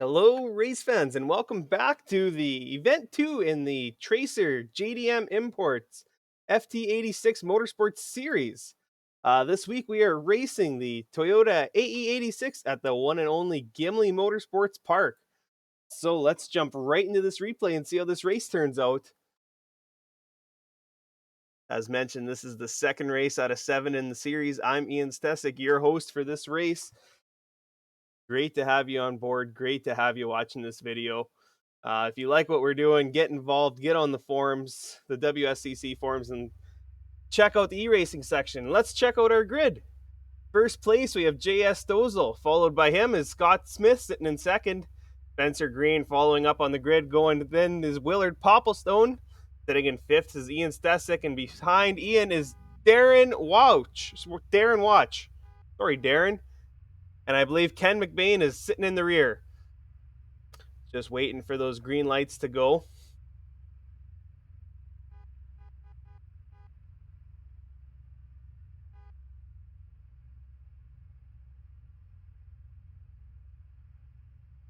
Hello, race fans, and welcome back to the event 2 in the Tracer JDM Imports FT86 Motorsports Series. This week we are racing the Toyota AE-86 at the one and only Gimli Motorsports Park. So let's jump right into this replay and see how this race turns out. As mentioned, this is the second race out of 7 in the series. I'm Ian Stesic, your host for this race. Great to have you on board. Great to have you watching this video. If you like what we're doing, get involved, get on the forums, the WSCC forums, and check out the e-racing section. Let's check out our grid. First place, we have J.S. Dozel. Followed by him is Scott Smith sitting in second. Spencer Green following up on the grid. Going then is Willard Popplestone. Sitting in fifth is Ian Stesic. And behind Ian is Darren Watch. Sorry, Darren. And I believe Ken Mcbain is sitting in the rear. Just waiting for those green lights to go.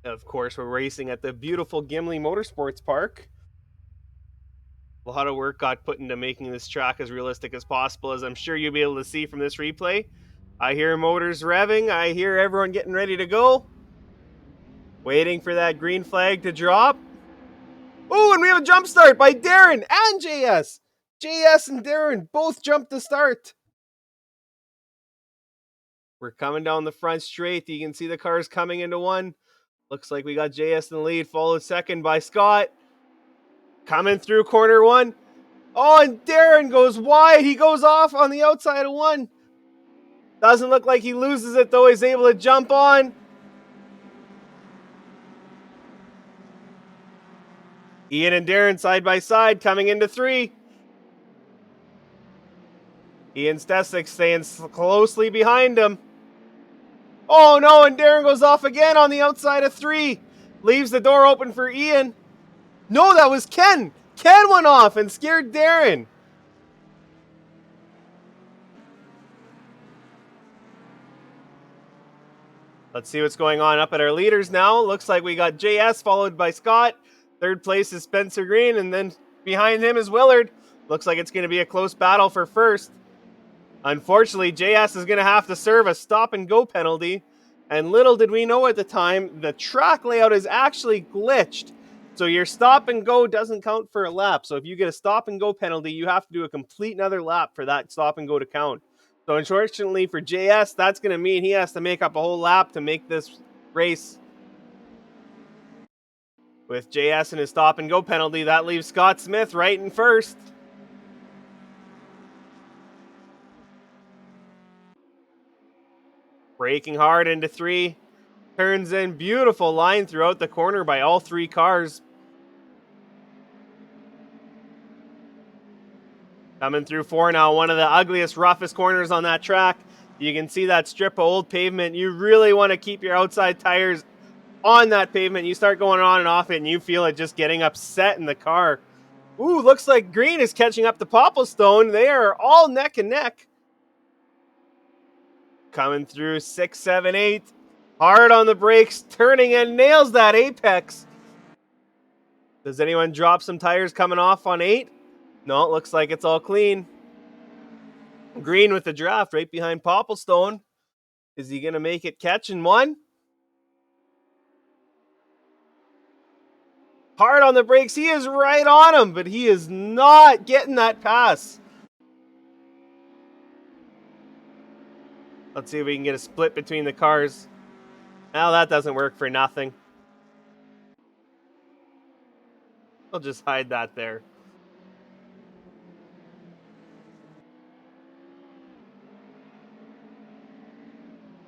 Of course, we're racing at the beautiful Gimli Motorsports Park. A lot of work got put into making this track as realistic as possible, as I'm sure you'll be able to see from this replay. I hear motors revving. I hear everyone getting ready to go. Waiting for that green flag to drop. Oh, and we have a jump start by Darren and JS. JS and Darren both jumped the start. We're coming down the front straight. You can see the cars coming into one. Looks like we got JS in the lead, followed second by Scott. Coming through corner one. Oh, and Darren goes wide. He goes off on the outside of one. Doesn't look like he loses it, though. He's able to jump on. Ian and Darren side by side coming into three. Ian Stesic staying closely behind him. Oh, no, and Darren goes off again on the outside of three. Leaves the door open for Ian. No, that was Ken. Ken went off and scared Darren. Let's see what's going on up at our leaders now. Looks like we got JS followed by Scott. Third place is Spencer Green, and then behind him is Willard. Looks like it's going to be a close battle for first. Unfortunately, JS is going to have to serve a stop-and-go penalty. And little did we know at the time, the track layout is actually glitched. So your stop-and-go doesn't count for a lap. So if you get a stop-and-go penalty, you have to do a complete another lap for that stop-and-go to count. So unfortunately for JS, that's going to mean he has to make up a whole lap to make this race. With JS and his stop-and-go penalty, that leaves Scott Smith right in first. Braking hard into three. Turns in, beautiful line throughout the corner by all three cars. Coming through four now, one of the ugliest, roughest corners on that track. You can see that strip of old pavement. You really want to keep your outside tires on that pavement. You start going on and off it, and you feel it just getting upset in the car. Ooh, looks like Green is catching up to Popplestone. They are all neck and neck. Coming through 6, 7, 8. Hard on the brakes, turning and nails that apex. Does anyone drop some tires coming off on 8? No, it looks like it's all clean. Green with the draft right behind Popplestone. Is he going to make it catching one? Hard on the brakes. He is right on him, but he is not getting that pass. Let's see if we can get a split between the cars. Now that doesn't work for nothing. I'll just hide that there.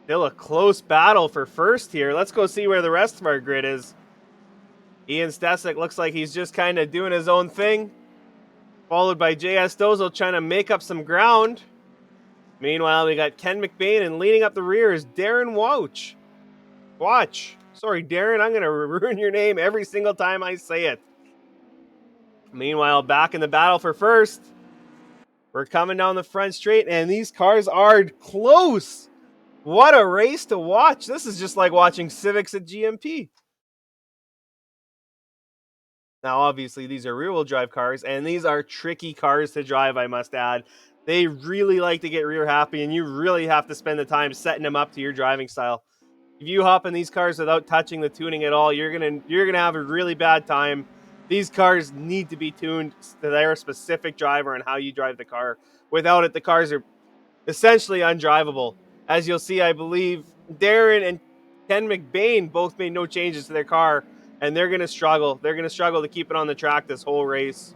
Still a close battle for first here. Let's go see where the rest of our grid is. Ian Stesic looks like he's just kind of doing his own thing. Followed by J.S. Dozel trying to make up some ground. Meanwhile, we got Ken Mcbain, and leading up the rear is Darren Watch. Sorry, Darren, I'm going to ruin your name every single time I say it. Meanwhile, back in the battle for first. We're coming down the front straight, and these cars are close. What a race to watch. This is just like watching Civics at GMP. Now, obviously, these are rear-wheel drive cars, and these are tricky cars to drive, I must add. They really like to get rear happy, and you really have to spend the time setting them up to your driving style. If you hop in these cars without touching the tuning at all, you're gonna have a really bad time. These cars need to be tuned to their specific driver and how you drive the car. Without it, the cars are essentially undrivable. As you'll see, I believe Darren and Ken Mcbain both made no changes to their car, and they're going to struggle. They're going to struggle to keep it on the track this whole race.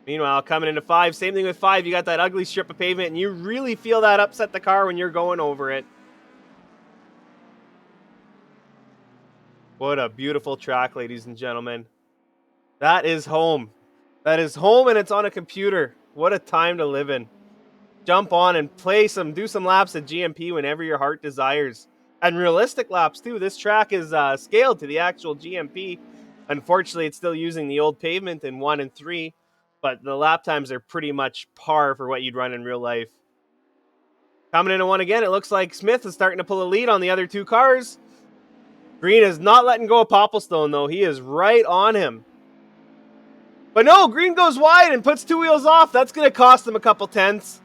Meanwhile, coming into 5, same thing with 5. You got that ugly strip of pavement, and you really feel that upset the car when you're going over it. What a beautiful track, ladies and gentlemen. That is home. That is home, and it's on a computer. What a time to live in. Jump on and do some laps at GMP whenever your heart desires. And realistic laps too. This track is scaled to the actual GMP. Unfortunately, it's still using the old pavement in 1 and 3, but the lap times are pretty much par for what you'd run in real life. Coming into 1 again, it looks like Smith is starting to pull a lead on the other 2 cars. Green is not letting go of Popplestone, though. He is right on him. But no, Green goes wide and puts 2 wheels off. That's going to cost him a couple tenths.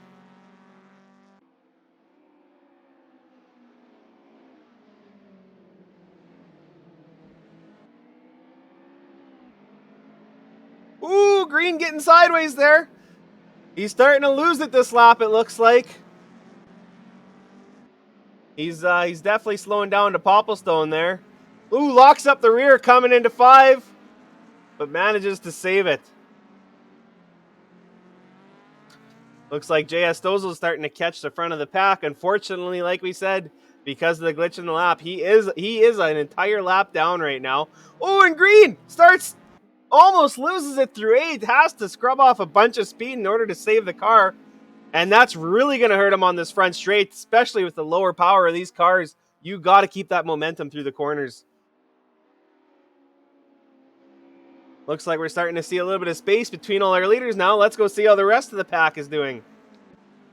Ooh, Green getting sideways there. He's starting to lose it this lap, it looks like. He's definitely slowing down to Popplestone there. Ooh, locks up the rear coming into 5, but manages to save it. Looks like JS Dozel is starting to catch the front of the pack. Unfortunately, like we said, because of the glitch in the lap, he is an entire lap down right now. Oh, and Green almost loses it through 8, has to scrub off a bunch of speed in order to save the car. And that's really going to hurt him on this front straight, especially with the lower power of these cars. You got to keep that momentum through the corners. Looks like we're starting to see a little bit of space between all our leaders now. Let's go see how the rest of the pack is doing.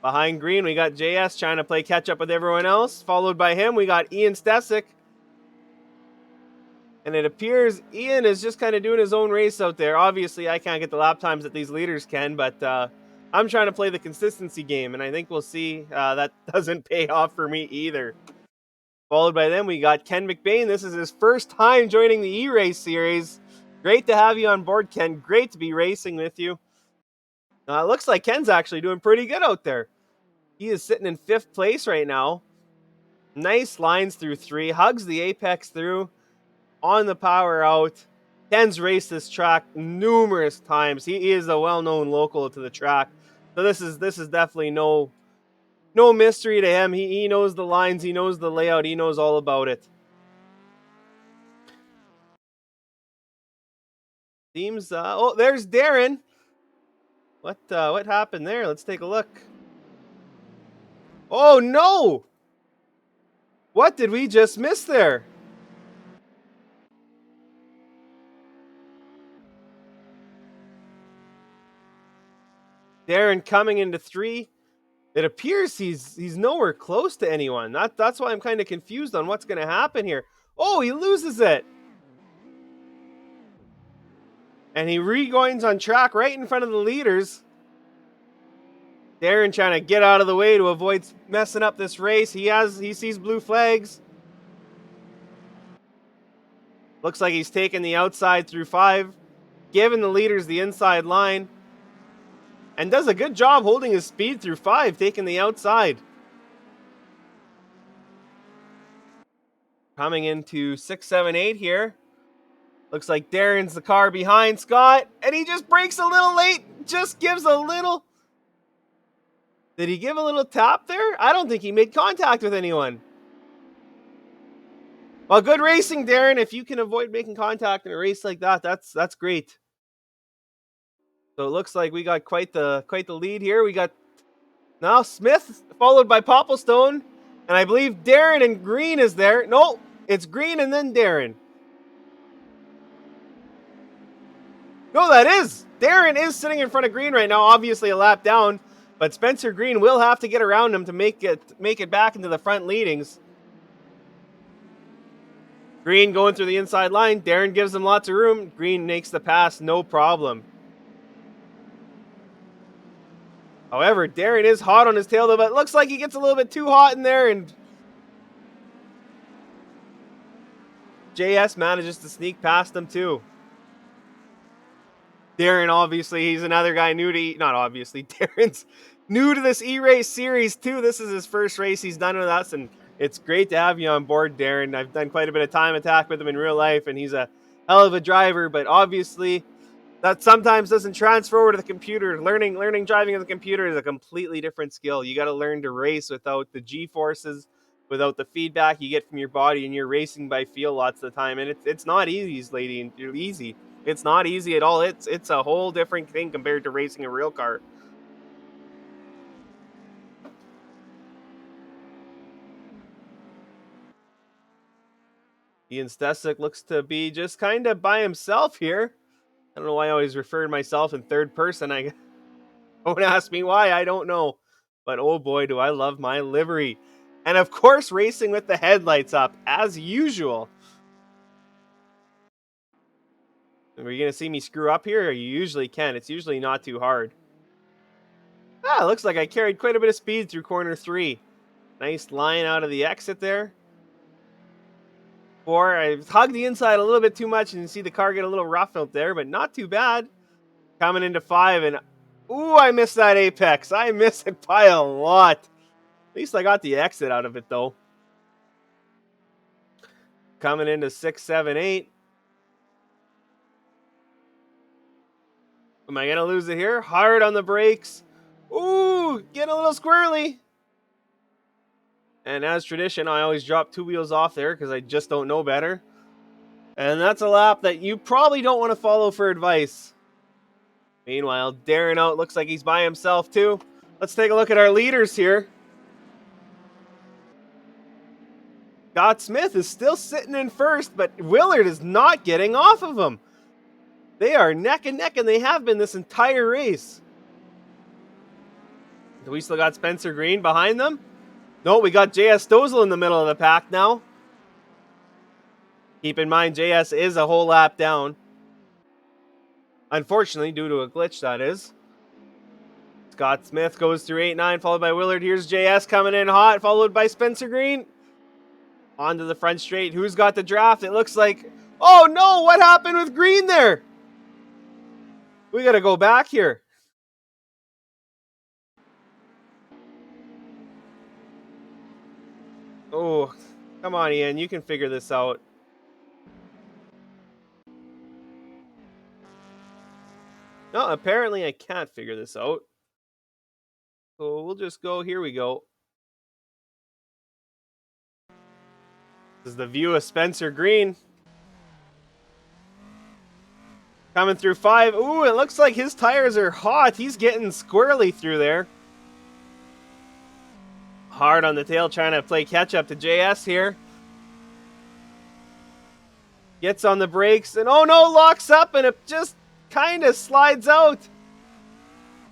Behind Green, we got JS trying to play catch up with everyone else. Followed by him, we got Ian Stesic. And it appears Ian is just kind of doing his own race out there. Obviously, I can't get the lap times that these leaders can, but I'm trying to play the consistency game, and I think we'll see that doesn't pay off for me either. Followed by them, we got Ken Mcbain. This is his first time joining the E-Race series. Great to have you on board, Ken. Great to be racing with you. It looks like Ken's actually doing pretty good out there. He is sitting in 5th place right now. Nice lines through 3. Hugs the apex through. On the power out. Ken's raced this track numerous times. He is a well-known local to the track. So this is definitely no mystery to him. He knows the lines, he knows the layout, he knows all about it. Seems oh, there's Darren. What happened there? Let's take a look. Oh no! What did we just miss there? Darren coming into 3. It appears he's nowhere close to anyone. That's why I'm kind of confused on what's going to happen here. Oh, he loses it. And he rejoins on track right in front of the leaders. Darren trying to get out of the way to avoid messing up this race. He sees blue flags. Looks like he's taking the outside through 5, giving the leaders the inside line. And does a good job holding his speed through 5, taking the outside. Coming into 6, 7, 8 here. Looks like Darren's the car behind Scott. And he just brakes a little late. Just gives a little... Did he give a little tap there? I don't think he made contact with anyone. Well, good racing, Darren. If you can avoid making contact in a race like that, that's great. So it looks like we got quite the lead here. We got now Smith followed by Popplestone, and I believe Darren and Green is there. No, it's Green and then Darren. No, that is Darren is sitting in front of Green right now. Obviously a lap down, but Spencer Green will have to get around him to make it back into the front leadings. Green going through the inside line. Darren gives him lots of room. Green makes the pass, no problem. However, Darren is hot on his tail, though, but it looks like he gets a little bit too hot in there, and JS manages to sneak past him, too. Darren, obviously, he's another guy new to... Not obviously, Darren's new to this E-Race series, too. This is his first race he's done with us, and it's great to have you on board, Darren. I've done quite a bit of time attack with him in real life, and he's a hell of a driver, but obviously that sometimes doesn't transfer over to the computer. Learning driving on the computer is a completely different skill. You got to learn to race without the G-forces, without the feedback you get from your body, and you're racing by feel lots of the time. And it's not easy. It's not easy at all. It's a whole different thing compared to racing a real car. Ian Stesic looks to be just kind of by himself here. I don't know why I always refer to myself in third person. Don't ask me why, I don't know. But oh boy, do I love my livery. And of course, racing with the headlights up, as usual. Are you going to see me screw up here? Or you usually can. It's usually not too hard. Looks like I carried quite a bit of speed through corner 3. Nice line out of the exit there. 4, I hugged the inside a little bit too much, and you see the car get a little rough out there, but not too bad. Coming into 5, and ooh, I missed that apex. I missed it by a lot. At least I got the exit out of it, though. Coming into 6, 7, 8. Am I going to lose it here? Hard on the brakes. Ooh, getting a little squirrely. And as tradition, I always drop 2 wheels off there because I just don't know better. And that's a lap that you probably don't want to follow for advice. Meanwhile, Darren out looks like he's by himself too. Let's take a look at our leaders here. Scott Smith is still sitting in first, but Willard is not getting off of him. They are neck and neck, and they have been this entire race. Do we still got Spencer Green behind them? No, we got JS Stozel in the middle of the pack now. Keep in mind, JS is a whole lap down. Unfortunately, due to a glitch, that is. Scott Smith goes through 8-9, followed by Willard. Here's JS coming in hot, followed by Spencer Green. Onto the front straight. Who's got the draft? It looks like... Oh, no! What happened with Green there? We got to go back here. Oh, come on, Ian. You can figure this out. No, apparently I can't figure this out. So we'll just go. Here we go. This is the view of Spencer Green. Coming through 5. Ooh, it looks like his tires are hot. He's getting squirrely through there. Hard on the tail, trying to play catch up to JS here. Gets on the brakes, and oh no, locks up, and it just kind of slides out.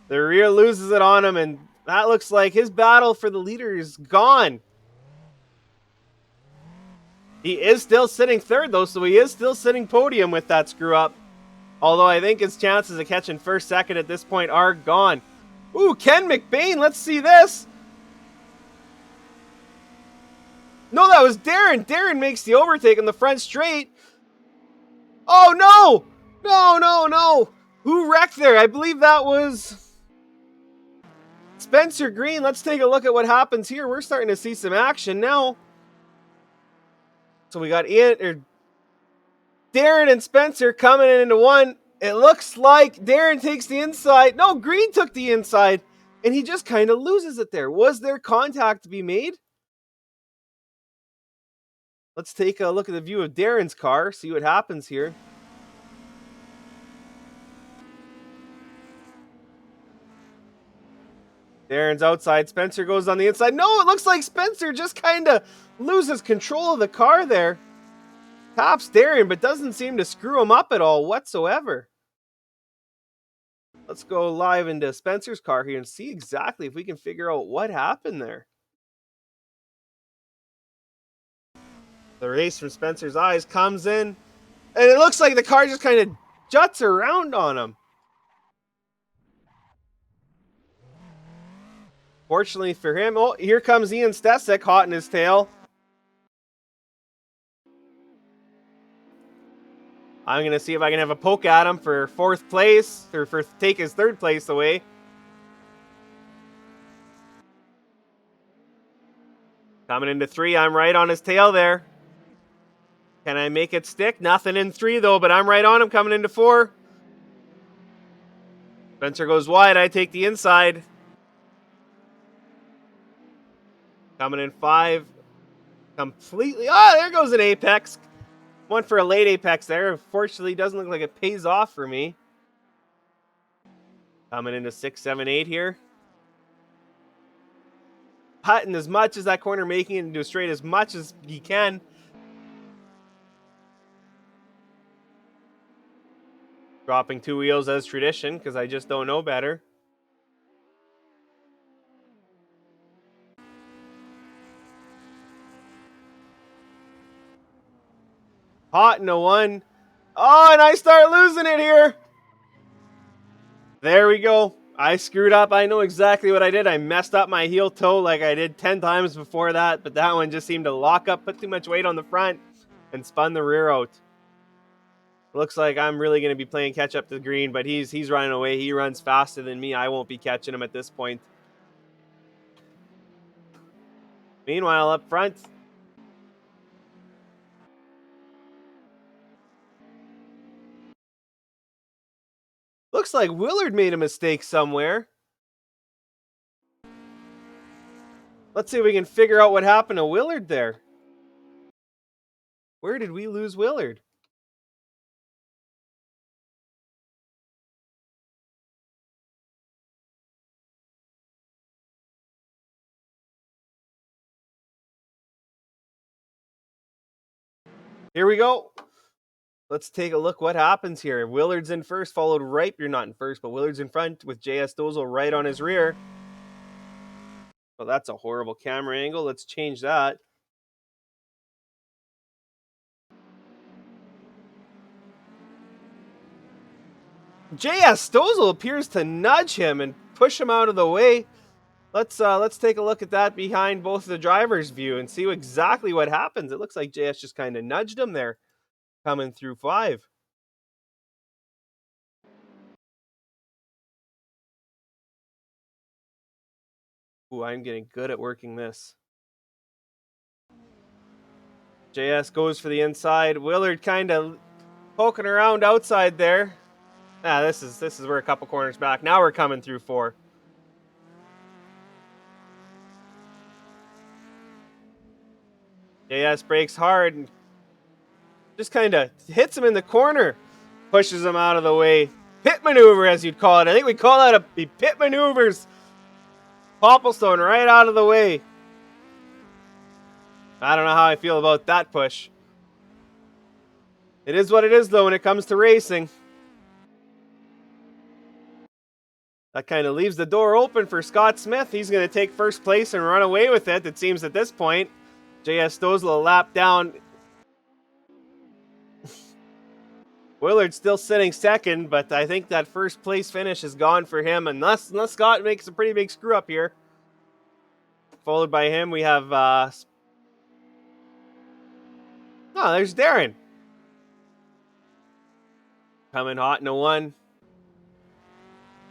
The rear loses it on him, and that looks like his battle for the leader is gone. He is still sitting third, though, so he is still sitting podium with that screw up. Although I think his chances of catching first, second at this point are gone. Ooh, Ken Mcbain, let's see this. No, that was Darren. Darren makes the overtake on the front straight. Oh, no! No. Who wrecked there? I believe that was Spencer Green. Let's take a look at what happens here. We're starting to see some action now. So we got Darren and Spencer coming into one. It looks like Darren takes the inside. No, Green took the inside, and he just kind of loses it there. Was there contact to be made? Let's take a look at the view of Darren's car, see what happens here. Darren's outside. Spencer goes on the inside. No, it looks like Spencer just kind of loses control of the car there. Tops Darren, but doesn't seem to screw him up at all whatsoever. Let's go live into Spencer's car here and see exactly if we can figure out what happened there. The race from Spencer's eyes comes in, and it looks like the car just kind of juts around on him. Fortunately for him, oh, here comes Ian Stesic, hot in his tail. I'm going to see if I can have a poke at him for 4th place, or for take his 3rd place away. Coming into 3, I'm right on his tail there. Can I make it stick? Nothing in 3 though, but I'm right on him coming into 4. Spencer goes wide, I take the inside. Coming in 5. Completely, there goes an apex. Went for a late apex there. Unfortunately, doesn't look like it pays off for me. Coming into 6, 7, 8 here. Cutting as much as that corner, making it into a straight as much as he can. Dropping 2 wheels as tradition, because I just don't know better. Hot in a 1. Oh, and I start losing it here. There we go. I screwed up. I know exactly what I did. I messed up my heel toe like I did 10 times before that, but that one just seemed to lock up, put too much weight on the front, and spun the rear out. Looks like I'm really going to be playing catch up to green, but he's running away. He runs faster than me. I won't be catching him at this point. Meanwhile, up front, looks like Willard made a mistake somewhere. Let's see if we can figure out what happened to Willard there. Where did we lose Willard? Here we go. Let's take a look what happens here. Willard's in first, followed right. You're not in first, but Willard's in front with JS Dozel right on his rear. Well, that's a horrible camera angle. Let's change that. JS Dozel appears to nudge him and push him out of the way. Let's take a look at that behind both the driver's view and see exactly what happens. It looks like JS just kind of nudged him there coming through 5. Ooh, I'm getting good at working this. JS goes for the inside. Willard kind of poking around outside there. This is where a couple corners back. Now we're coming through 4. JS brakes hard and just kind of hits him in the corner. Pushes him out of the way. Pit maneuver, as you'd call it. I think we call that a pit maneuvers. Popplestone right out of the way. I don't know how I feel about that push. It is what it is, though, when it comes to racing. That kind of leaves the door open for Scott Smith. He's going to take first place and run away with it, it seems, at this point. JS Dozel a lap down. Willard's still sitting second, but I think that first place finish is gone for him, unless Scott makes a pretty big screw up here. Followed by him, we have... there's Darren. Coming hot in a 1.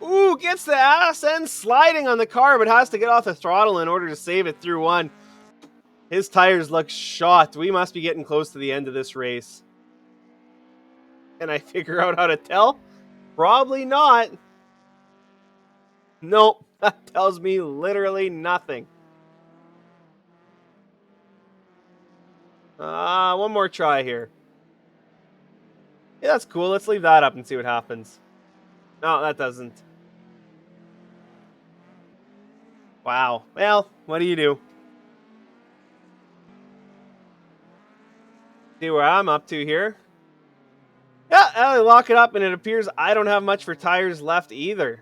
Ooh, gets the ass end sliding on the car, but has to get off the throttle in order to save it through 1. His tires look shot. We must be getting close to the end of this race. Can I figure out how to tell? Probably not. Nope, that tells me literally nothing. One more try here. Yeah, that's cool. Let's leave that up and see what happens. No, that doesn't. Wow. Well, what do you do? See where I'm up to here. Yeah, I lock it up, and it appears I don't have much for tires left either.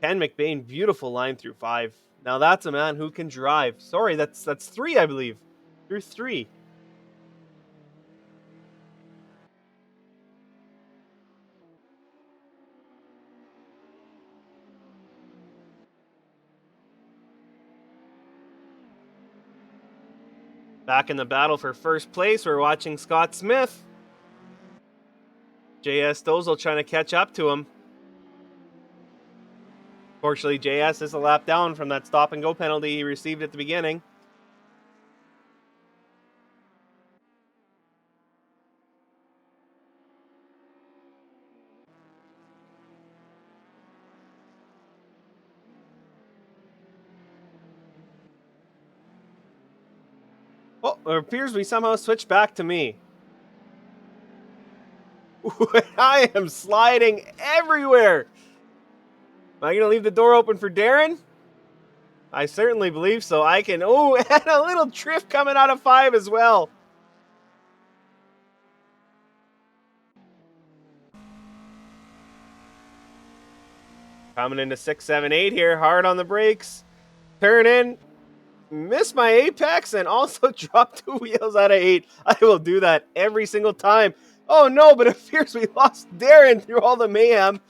Ken Mcbain, beautiful line through 5. Now that's a man who can drive. Sorry, that's 3, I believe. through 3. Back in the battle for first place, we're watching Scott Smith. JS Dozel trying to catch up to him. Fortunately, JS is a lap down from that stop and go penalty he received at the beginning. Oh, it appears we somehow switched back to me. I am sliding everywhere. Am I going to leave the door open for Darren? I certainly believe so. I can... Oh, and a little drift coming out of 5 as well. Coming into 6, 7, 8 here. Hard on the brakes. Turn in. Miss my apex and also drop 2 wheels out of 8. I will do that every single time. Oh no, but it appears we lost Darren through all the mayhem.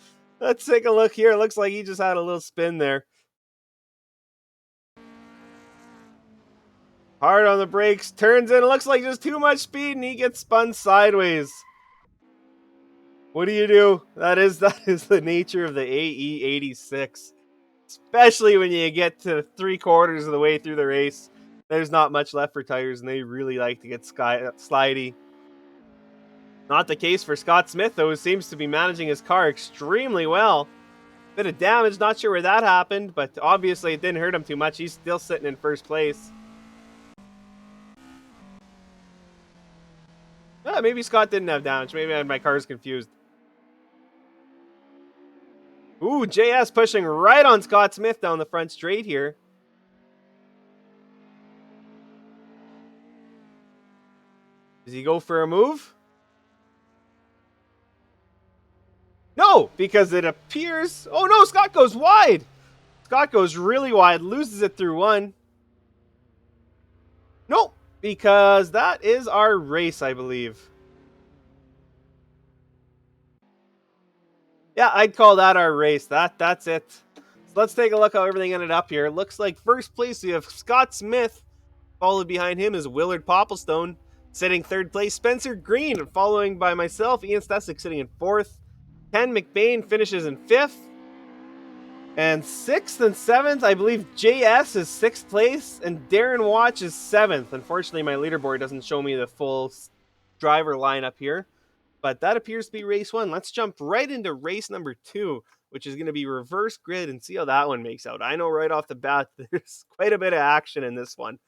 Let's take a look here. It looks like he just had a little spin there. Hard on the brakes, turns in, it looks like just too much speed, and he gets spun sideways. What do you do? That is the nature of the AE-86. Especially when you get to 3/4 of the way through the race. There's not much left for tires, and they really like to get slidey. Not the case for Scott Smith, though, who seems to be managing his car extremely well. Bit of damage, not sure where that happened, but obviously it didn't hurt him too much. He's still sitting in first place. Maybe Scott didn't have damage. Maybe my car's confused. Ooh, JS pushing right on Scott Smith down the front straight here. Does he go for a move? No, because it appears... Oh no, Scott goes wide. Scott goes really wide, loses it through 1. Nope, because that is our race, I believe. Yeah, I'd call that our race. That's it. So let's take a look how everything ended up here. It looks like first place we have Scott Smith. Followed behind him is Willard Popplestone. Sitting third place, Spencer Green. Following by myself, Ian Stesick sitting in 4th. Ken McBain finishes in 5th. And 6th and 7th, I believe JS is 6th place. And Darren Watch is 7th. Unfortunately, my leaderboard doesn't show me the full driver lineup here. But that appears to be race 1. Let's jump right into race number 2, which is going to be reverse grid, and see how that one makes out. I know right off the bat, there's quite a bit of action in this one.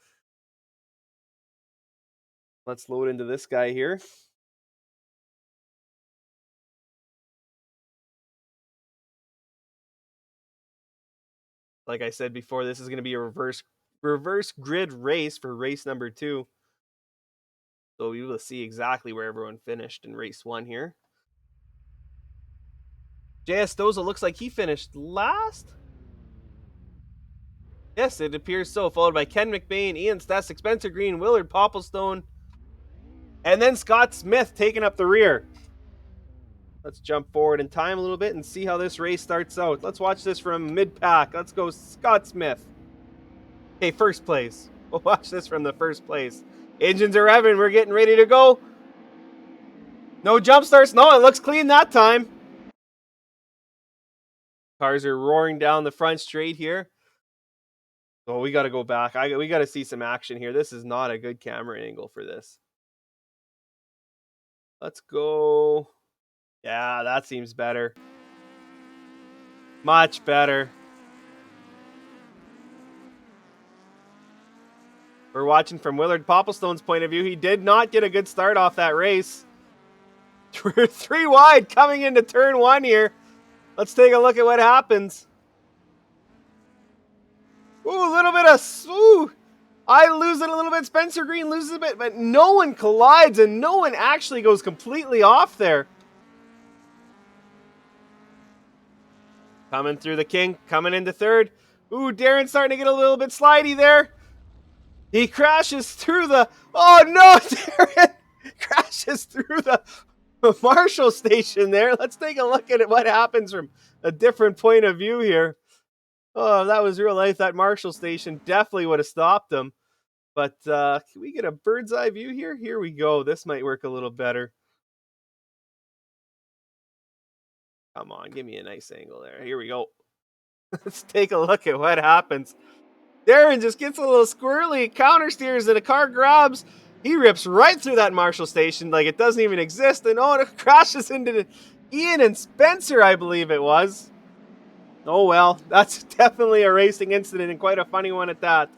Let's load into this guy here. Like I said before, this is going to be a reverse grid race for race number 2. So we will see exactly where everyone finished in race 1 here. JS Doza looks like he finished last. Yes, it appears so. Followed by Ken McBain, Ian Stesick, Spencer Green, Willard Popplestone, and then Scott Smith taking up the rear. Let's jump forward in time a little bit and see how this race starts out. Let's watch this from mid-pack. Let's go Scott Smith. Okay, first place. We'll watch this from the first place. Engines are revving. We're getting ready to go. No jump starts. No, it looks clean that time. Cars are roaring down the front straight here. Oh, we got to go back. We got to see some action here. This is not a good camera angle for this. Let's go. Yeah, that seems better. Much better. We're watching from Willard Popplestone's point of view. He did not get a good start off that race. We're 3 wide coming into turn 1 here. Let's take a look at what happens. Ooh, a little bit of... Ooh, I lose it a little bit. Spencer Green loses a bit, but no one collides and no one actually goes completely off there. Coming through the kink, coming into third. Ooh, Darren's starting to get a little bit slidey there. He crashes through the, oh no, Darren crashes through the Marshall station there. Let's take a look at it, what happens from a different point of view here. Oh, that was real life. That Marshall station definitely would have stopped him. But can we get a bird's eye view here? Here we go. This might work a little better. Come on, give me a nice angle there. Here we go. Let's take a look at what happens. Darren just gets a little squirrely, counter steers, and a car grabs. He rips right through that Marshall station like it doesn't even exist, and oh, it crashes into Ian and Spencer, I believe it was. Oh well, that's definitely a racing incident and quite a funny one at that.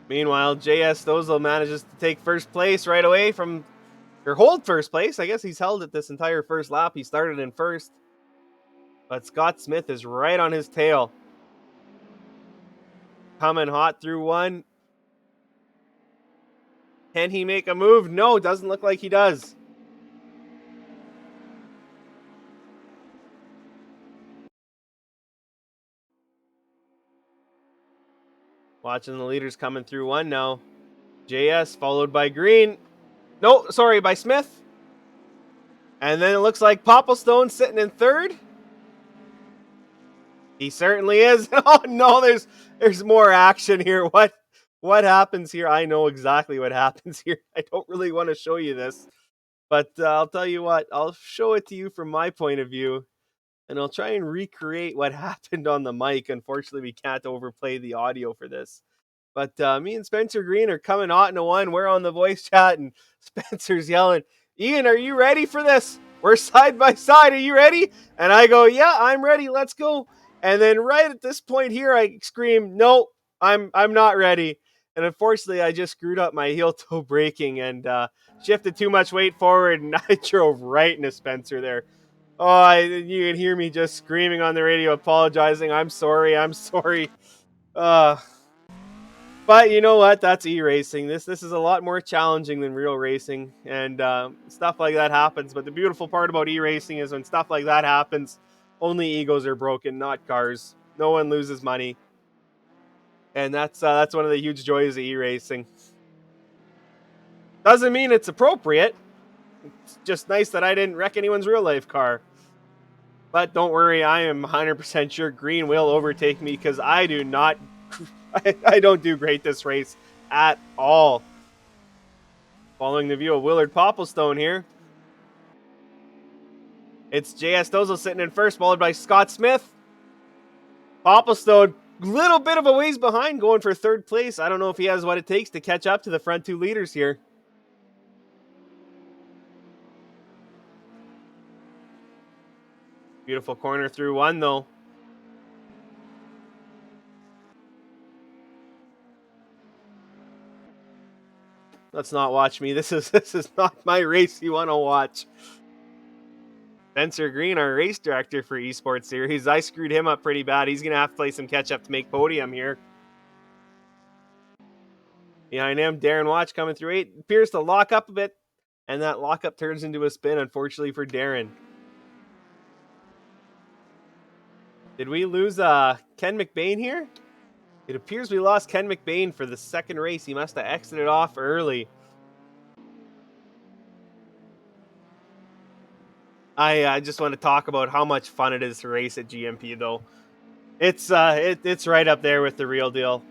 Meanwhile, JS Stozel manages to take first place right away from, or hold first place. I guess he's held it this entire first lap. He started in first. But Scott Smith is right on his tail. Coming hot through one. Can he make a move? No, doesn't look like he does. Watching the leaders coming through one now. JS followed by Green. No, sorry, by Smith. And then it looks like Popplestone sitting in third. He certainly is. Oh no, there's more action here. What happens here? I know exactly what happens here. I don't really want to show you this. But I'll tell you what, I'll show it to you from my point of view. And I'll try and recreate what happened on the mic. Unfortunately, we can't overplay the audio for this. But me and Spencer Green are coming hot into one. We're on the voice chat, and Spencer's yelling, Ian, are you ready for this? We're side by side. Are you ready? And I go, yeah, I'm ready. Let's go. And then right at this point here, I scream, no, I'm not ready. And unfortunately, I just screwed up my heel toe braking and shifted too much weight forward, and I drove right into Spencer there. Oh, you can hear me just screaming on the radio, apologizing. I'm sorry. But you know what? That's e-racing. This is a lot more challenging than real racing, and stuff like that happens. But the beautiful part about e-racing is when stuff like that happens, only egos are broken, not cars. No one loses money, and that's one of the huge joys of e-racing. Doesn't mean it's appropriate. It's just nice that I didn't wreck anyone's real life car. But don't worry, I am 100% sure Green will overtake me because I do not. I don't do great this race at all. Following the view of Willard Popplestone here. It's JS Stozel sitting in first, followed by Scott Smith. Popplestone, little bit of a ways behind, going for third place. I don't know if he has what it takes to catch up to the front two leaders here. Beautiful corner through one, though. Let's not watch me. This is not my race you want to watch. Spencer Green, our race director for Esports Series. I screwed him up pretty bad. He's going to have to play some catch up to make podium here. Behind him, Darren Watch coming through 8. Appears to lock up a bit, and that lockup turns into a spin, unfortunately for Darren. Did we lose Ken Mcbain here? It appears we lost Ken Mcbain for the second race. He must have exited off early. I just want to talk about how much fun it is to race at GMP, though. It's right up there with the real deal.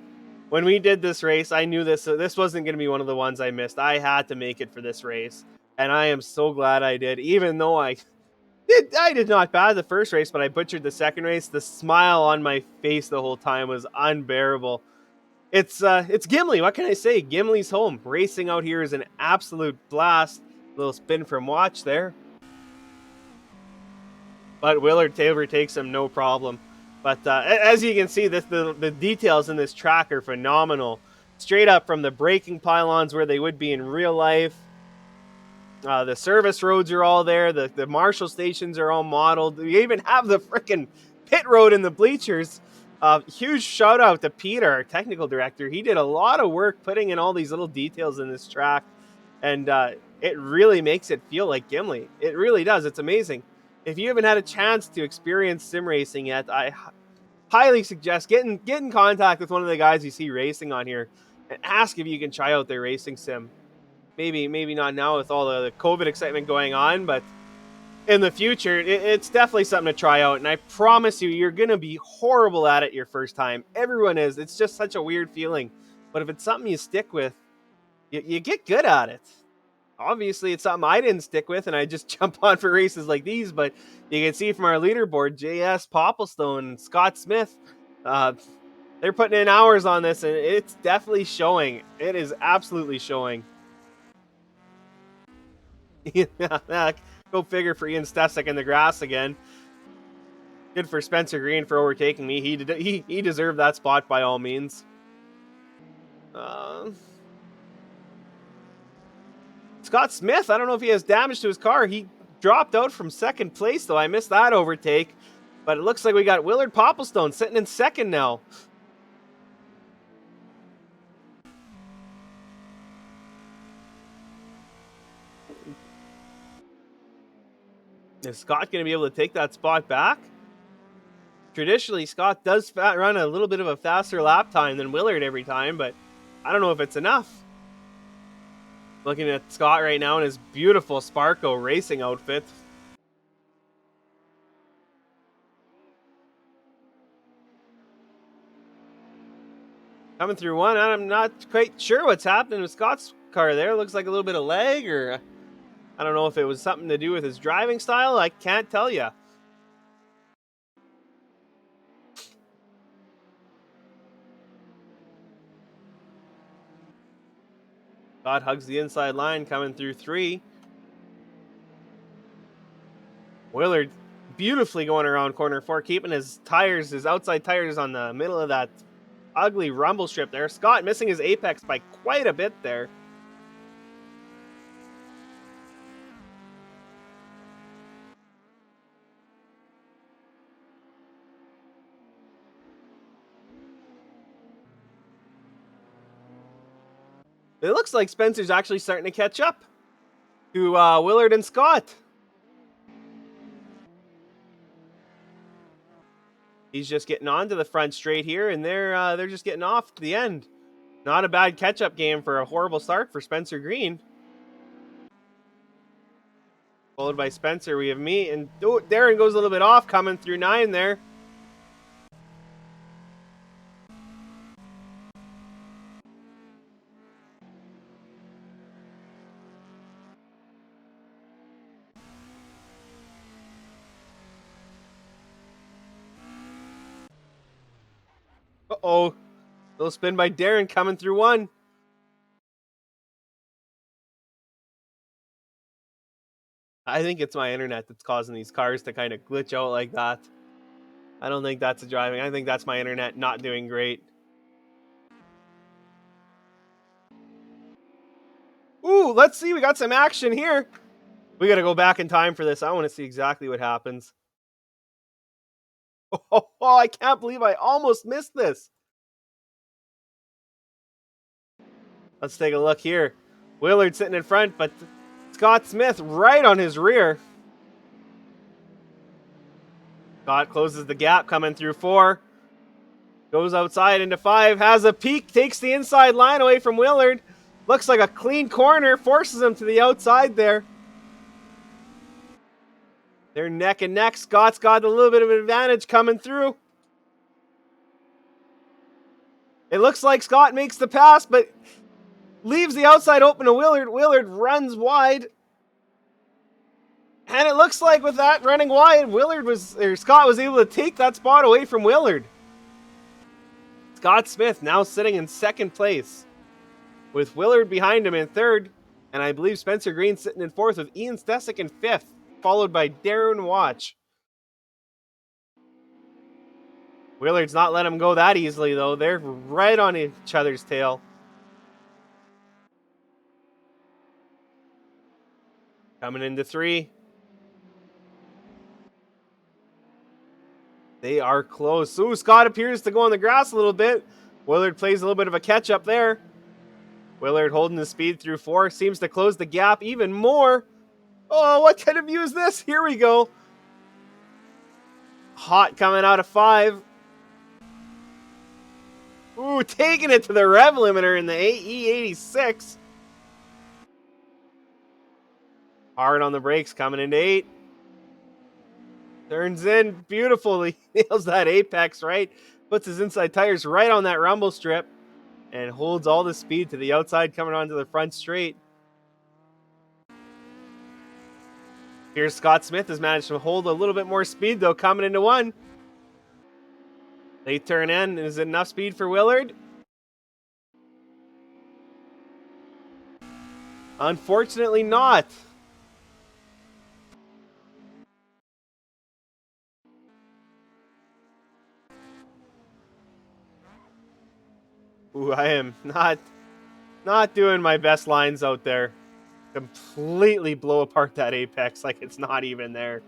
When we did this race, I knew this wasn't going to be one of the ones I missed. I had to make it for this race, and I am so glad I did. Even though I did not bad the first race, but I butchered the second race. The smile on my face the whole time was unbearable. It's Gimli. What can I say? Gimli's home. Racing out here is an absolute blast. Little spin from Watch there. But Willard Taylor takes him no problem. But as you can see, the details in this track are phenomenal. Straight up from the braking pylons where they would be in real life. The service roads are all there. The Marshall stations are all modeled. We even have the freaking pit road in the bleachers. Huge shout out to Peter, our technical director. He did a lot of work putting in all these little details in this track. And it really makes it feel like Gimli. It really does. It's amazing. If you haven't had a chance to experience sim racing yet, I highly suggest get in contact with one of the guys you see racing on here and ask if you can try out their racing sim. Maybe not now with all the COVID excitement going on, but in the future, it's definitely something to try out. And I promise you, you're going to be horrible at it your first time. Everyone is. It's just such a weird feeling. But if it's something you stick with, you get good at it. Obviously, it's something I didn't stick with, and I just jump on for races like these. But you can see from our leaderboard, JS Popplestone and Scott Smith, they're putting in hours on this, and it's definitely showing. It is absolutely showing. Yeah, go figure for Ian Stesic in the grass again. Good for Spencer Green for overtaking me. He deserved that spot by all means. Scott Smith, I don't know if he has damage to his car. He dropped out from second place, though. I missed that overtake. But it looks like we got Willard Popplestone sitting in second now. Is Scott going to be able to take that spot back? Traditionally, Scott does run a little bit of a faster lap time than Willard every time, but I don't know if it's enough. Looking at Scott right now in his beautiful Sparko racing outfit. Coming through one, I'm not quite sure what's happening with Scott's car there. Looks like a little bit of lag, or I don't know if it was something to do with his driving style. I can't tell you. Scott hugs the inside line coming through 3. Willard beautifully going around corner 4, keeping his outside tires on the middle of that ugly rumble strip there. Scott missing his apex by quite a bit there. It looks like Spencer's actually starting to catch up to Willard and Scott. He's just getting onto the front straight here, and they're just getting off to the end. Not a bad catch-up game for a horrible start for Spencer Green. Followed by Spencer, we have me, and Darren goes a little bit off, coming through 9 there. Uh-oh. Little spin by Darren coming through 1. I think it's my internet that's causing these cars to kind of glitch out like that. I don't think that's a driving. I think that's my internet not doing great. Ooh, let's see. We got some action here. We got to go back in time for this. I want to see exactly what happens. Oh, I can't believe I almost missed this. Let's take a look here. Willard sitting in front, but Scott Smith right on his rear. Scott closes the gap coming through 4. Goes outside into 5. Has a peek. Takes the inside line away from Willard. Looks like a clean corner. Forces him to the outside there. They're neck and neck. Scott's got a little bit of an advantage coming through. It looks like Scott makes the pass, but leaves the outside open to Willard. Willard runs wide. And it looks like with that running wide, Scott was able to take that spot away from Willard. Scott Smith now sitting in second place with Willard behind him in third. And I believe Spencer Green sitting in fourth with Ian Stesic in fifth, followed by Darren Watch. Willard's not letting him go that easily, though. They're right on each other's tail. Coming into 3. They are close. Ooh, Scott appears to go on the grass a little bit. Willard plays a little bit of a catch-up there. Willard holding the speed through 4. Seems to close the gap even more. Oh, what kind of view is this? Here we go. Hot coming out of 5. Ooh, taking it to the rev limiter in the AE-86. Hard on the brakes, coming into 8. Turns in beautifully. Nails that apex right. Puts his inside tires right on that rumble strip. And holds all the speed to the outside, coming onto the front straight. Here's Scott Smith has managed to hold a little bit more speed, though, coming into 1. Late turn in. Is it enough speed for Willard? Unfortunately not. Ooh, I am not doing my best lines out there. Completely blow apart that apex like it's not even there.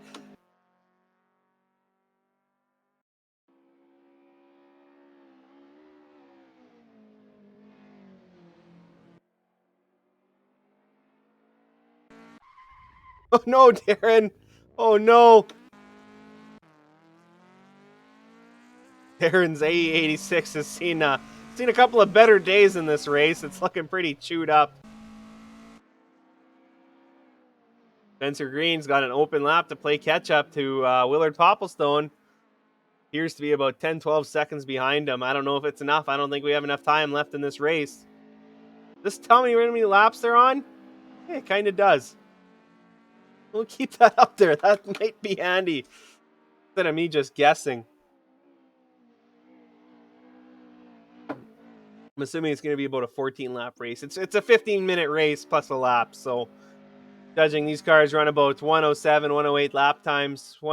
Oh no, Darren. Oh no. Darren's AE-86 has seen a couple of better days in this race. It's looking pretty chewed up. Spencer Green's got an open lap to play catch up to Willard Popplestone. Appears to be about 10-12 seconds behind him. I don't know if it's enough. I don't think we have enough time left in this race. Just tell me how many laps they're on? Yeah, it kind of does. We'll keep that up there. That might be handy. Instead of me just guessing. I'm assuming it's going to be about a 14-lap race. It's a 15-minute race plus a lap. So, judging these cars run about 107, 108 lap times. I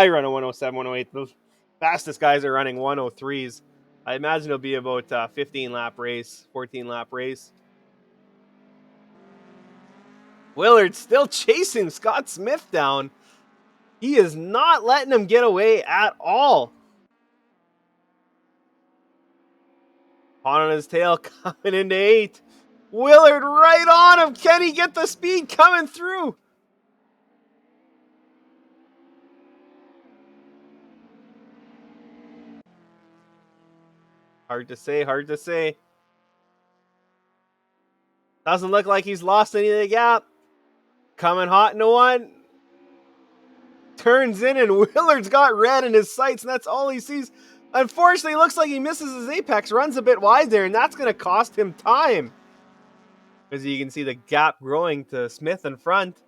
run a 107, 108. Those fastest guys are running 103s. I imagine it'll be about a 15-lap race, 14-lap race. Willard still chasing Scott Smith down. He is not letting him get away at all. On his tail, coming into 8. Willard right on him. Can he get the speed coming through? Hard to say, hard to say. Doesn't look like he's lost any of the gap. Coming hot into 1. Turns in and Willard's got red in his sights and that's all he sees. Unfortunately, it looks like he misses his apex, runs a bit wide there, and that's going to cost him time. As you can see the gap growing to Smith in front.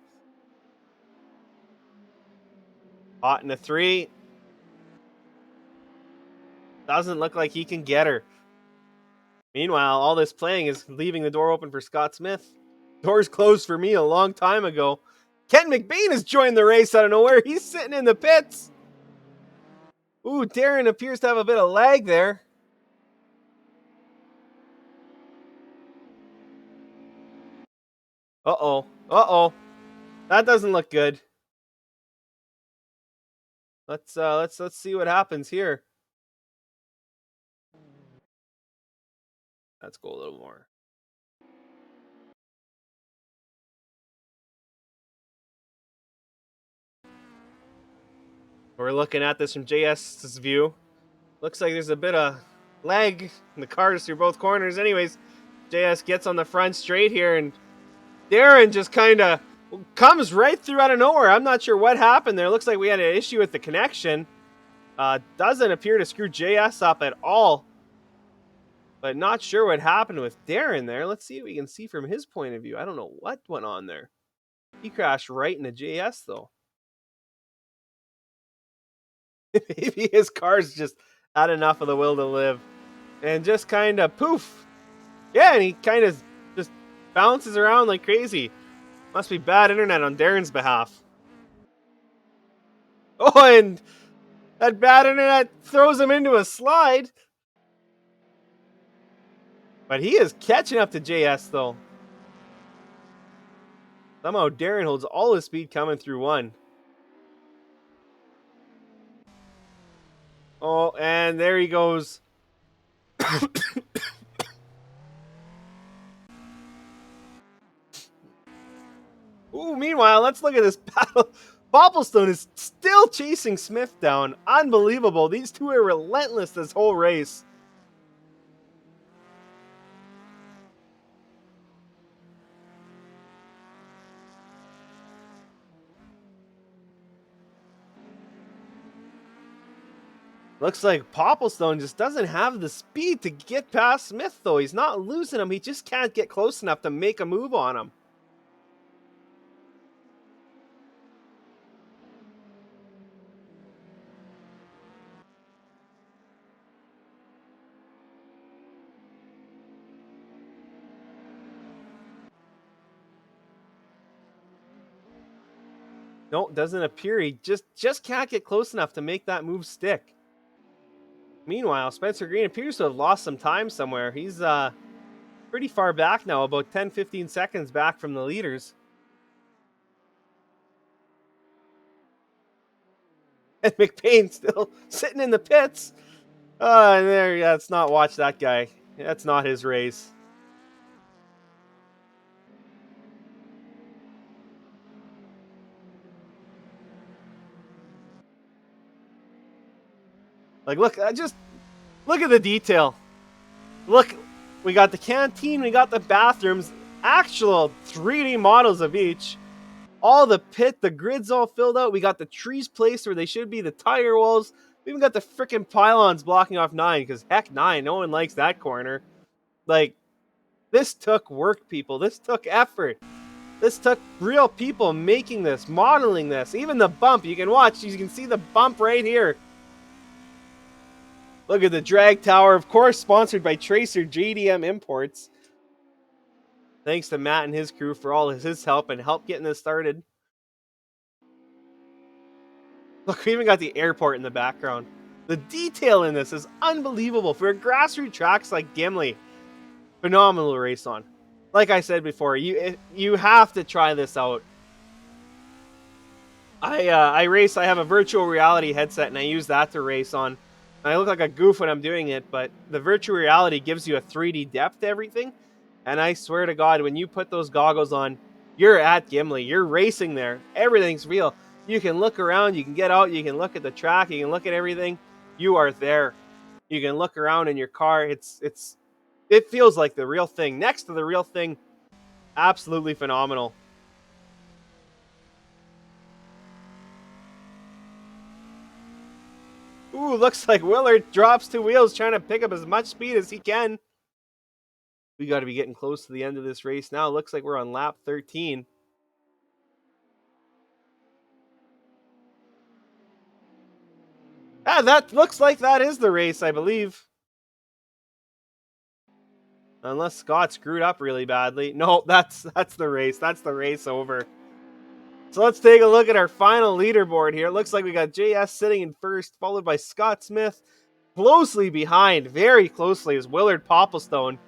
Hot in a 3. Doesn't look like he can get her. Meanwhile, all this playing is leaving the door open for Scott Smith. Doors closed for me a long time ago. Ken Mcbain has joined the race out of nowhere. He's sitting in the pits. Ooh, Darren appears to have a bit of lag there. Uh-oh. Uh-oh. That doesn't look good. Let's see what happens here. Let's go a little more. We're looking at this from JS's view. Looks like there's a bit of lag in the cars through both corners. Anyways, JS gets on the front straight here, and Darren just kind of comes right through out of nowhere. I'm not sure what happened there. Looks like we had an issue with the connection. Doesn't appear to screw JS up at all. But not sure what happened with Darren there. Let's see what we can see from his point of view. I don't know what went on there. He crashed right into JS, though. Maybe his car's just had enough of the will to live. And just kind of poof. Yeah, and he kind of just bounces around like crazy. Must be bad internet on Darren's behalf. Oh, and that bad internet throws him into a slide. But he is catching up to JS, though. Somehow Darren holds all his speed coming through 1. Oh, and there he goes. Ooh, meanwhile, let's look at this battle. Popplestone is still chasing Smith down. Unbelievable. These two are relentless this whole race. Looks like Popplestone just doesn't have the speed to get past Smith, though. He's not losing him. He just can't get close enough to make a move on him. No, doesn't appear. He just can't get close enough to make that move stick. Meanwhile, Spencer Green appears to have lost some time somewhere. He's pretty far back now, about 10-15 seconds back from the leaders. And Mcbain still sitting in the pits. There, yeah, let's not watch that guy. That's not his race. Like, just look at the detail. Look, we got the canteen, we got the bathrooms, actual 3D models of each. All the pit, the grid's all filled out. We got the trees placed where they should be, the tire walls. We even got the freaking pylons blocking off 9, because heck, 9, no one likes that corner. Like, this took work, people. This took effort. This took real people making this, modeling this. Even the bump, you can watch, you can see the bump right here. Look at the drag tower, of course, sponsored by Tracer JDM Imports. Thanks to Matt and his crew for all his help and help getting this started. Look, we even got the airport in the background. The detail in this is unbelievable for grassroots tracks like Gimli. Phenomenal race on. Like I said before, you have to try this out. I race. I have a virtual reality headset, and I use that to race on. I look like a goof when I'm doing it, but the virtual reality gives you a 3D depth to everything. And I swear to God, when you put those goggles on, you're at Gimli. You're racing there. Everything's real. You can look around. You can get out. You can look at the track. You can look at everything. You are there. You can look around in your car. It feels like the real thing. Next to the real thing. Absolutely phenomenal. Ooh, looks like Willard drops 2 wheels trying to pick up as much speed as he can. We got to be getting close to the end of this race now. Looks like we're on lap 13. That looks like that is the race, I believe. Unless Scott screwed up really badly. No, that's the race. That's the race over. So let's take a look at our final leaderboard here. It looks like we got JS sitting in first, followed by Scott Smith. Closely behind, very closely, is Willard Popplestone.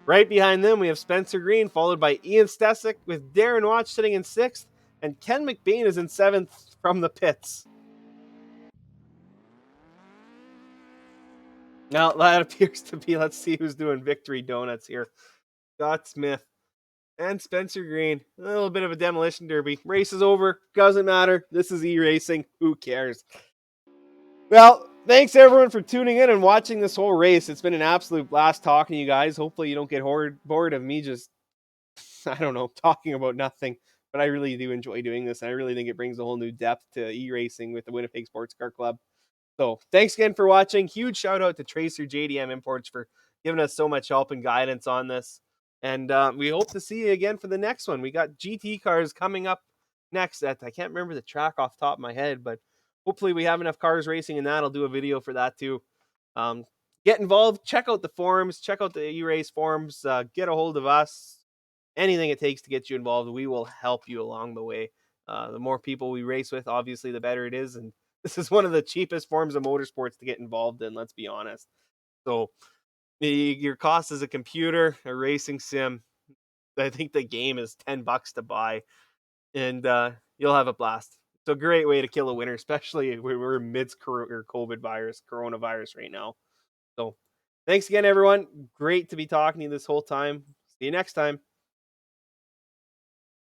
Right behind them, we have Spencer Green, followed by Ian Stesic, with Darren Watch sitting in sixth, and Ken Mcbain is in seventh from the pits. Now, that appears to be, let's see who's doing victory donuts here. Scott Smith and Spencer Green. A little bit of a demolition derby. Race is over. Doesn't matter. This is e-racing. Who cares? Well, thanks everyone for tuning in and watching this whole race. It's been an absolute blast talking to you guys. Hopefully you don't get bored of me just, I don't know, talking about nothing. But I really do enjoy doing this. And I really think it brings a whole new depth to e-racing with the Winnipeg Sports Car Club. So thanks again for watching. Huge shout out to Tracer JDM Imports for giving us so much help and guidance on this. And we hope to see you again for the next one. We got GT cars coming up next. I can't remember the track off the top of my head, but hopefully we have enough cars racing in that. I'll do a video for that too. Get involved. Check out the forums. Check out the E-Race forums. Get a hold of us. Anything it takes to get you involved, we will help you along the way. The more people we race with, obviously, the better it is. And this is one of the cheapest forms of motorsports to get involved in, let's be honest. So your cost is a computer, a racing sim. I think the game is $10 to buy, and you'll have a blast. It's a great way to kill a winter, especially when we're amidst coronavirus right now. So thanks again, everyone. Great to be talking to you this whole time. See you next time.